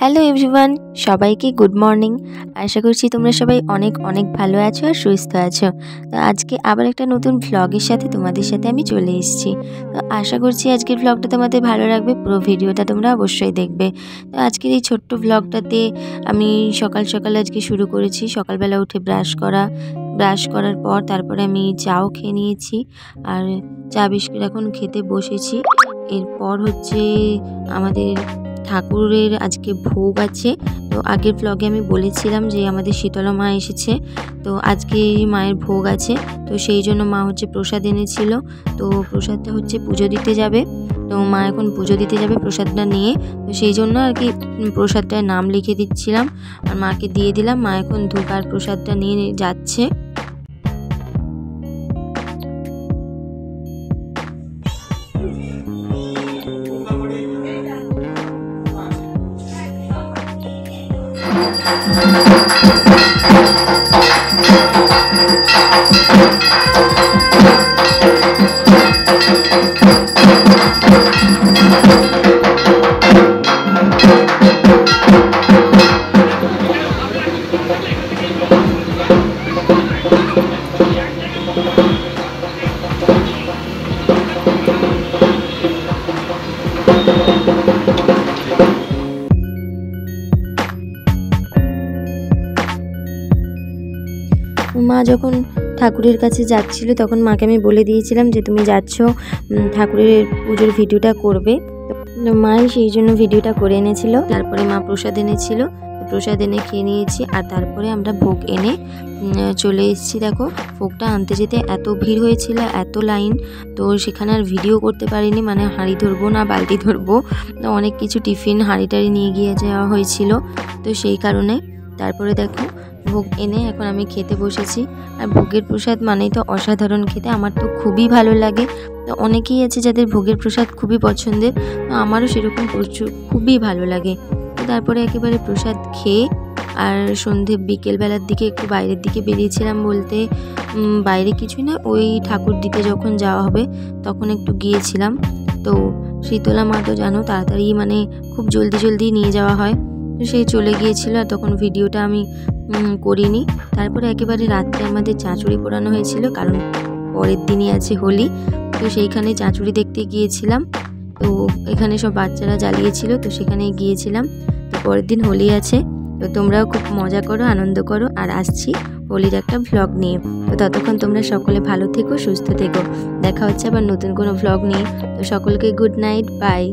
Hello everyone, সবাইকে good morning. আশা করছি তোমরা সবাই অনেক অনেক ভালো আছো আর সুস্থ আছো। তো আজকে আবার একটা নতুন ভ্লগের সাথে তোমাদের সাথে আমি চলে এসেছি। তো আশা করছি আজকের ভ্লগটা তোমাদের ভালো লাগবে, পুরো ভিডিওটা তোমরা অবশ্যই দেখবে। তো আজকের এই ছোট্ট ভ্লগটাতে আমি সকাল সকাল আজকে শুরু করেছি। সকালবেলা উঠে ব্রাশ করার পর তারপরে আমি চাও খেয়ে নিয়েছি আর চা বিস্কুট এখন খেতে বসেছি। এরপর হচ্ছে আমাদের ঠাকুরের আজকে ভোগ আছে। তো আগের ব্লগে আমি বলেছিলাম যে আমাদের শীতলা মা এসেছে, তো আজকে মায়ের ভোগ আছে। তো সেই জন্য মা হচ্ছে প্রসাদ এনেছিল। তো প্রসাদটা হচ্ছে পুজো দিতে যাবে, তো মা এখন পুজো দিতে যাবে প্রসাদটা নিয়ে। তো সেই জন্য আর কি প্রসাদটার নাম লিখে দিচ্ছিলাম আর মাকে দিয়ে দিলাম। মা এখন ধূপ আর প্রসাদটা নিয়ে যাচ্ছে। মা যখন ঠাকুরের কাছে যাচ্ছিল তখন মাকে আমি বলে দিয়েছিলাম যে তুমি যাচ্ছ ঠাকুরের পুজোর ভিডিওটা করবে। তো মাই সেই জন্য ভিডিওটা করে এনেছিল। তারপরে মা প্রসাদ এনেছিল, প্রসাদ এনে খেয়ে নিয়েছি আর তারপরে আমরা ভোগ এনে চলে এসেছি। দেখো ভোগটা আনতে যেতে এত ভিড় হয়েছিল, এত লাইন, তো সেখানে আর ভিডিও করতে পারিনি। মানে হাঁড়ি ধরবো না বালতি ধরবো, অনেক কিছু টিফিন হাঁড়ি টাড়ি নিয়ে গিয়ে যাওয়া হয়েছিল, তো সেই কারণে। তারপরে দেখো ভোগ এনে এখন আমি খেতে বসেছি। আর ভোগের প্রসাদ মানেই তো অসাধারণ খেতে, আমার তো খুবই ভালো লাগে। তো অনেকেই আছে যাদের ভোগের প্রসাদ খুবই পছন্দের, তো আমারও সেরকম খুবই ভালো লাগে। তো তারপরে একেবারে প্রসাদ খেয়ে আর সন্ধে বিকেলবেলার দিকে একটু বাইরের দিকে বেরিয়েছিলাম। বলতে বাইরে কিছুই না, ওই ঠাকুর দিতে যখন যাওয়া হবে তখন একটু গিয়েছিলাম। তো শীতলা মা তো জানো তাড়াতাড়ি মানে খুব জলদি নিয়ে যাওয়া হয়, তো সেই চলে গিয়েছিল আর তখন ভিডিওটা আমি করিনি। তারপরে একেবারে রাত্রে আমাদের চাঁচুড়ি পোড়ানো হয়েছিল, কারণ পরের দিনই আছে হোলি। তো সেইখানে চাঁচুড়ি দেখতে গিয়েছিলাম। তো এখানে সব বাচ্চারা জ্বালিয়েছিল, তো সেখানে গিয়েছিলাম। তো পরের দিন হোলি আছে, তো তোমরাও খুব মজা করো, আনন্দ করো। আর আসছি হোলির একটা ভ্লগ নিয়ে। তো ততক্ষণ তোমরা সকলে ভালো থেকো, সুস্থ থেকো। দেখা হচ্ছে আবার নতুন কোনো ভ্লগ নিয়ে। তো সকলকে গুড নাইট, বাই।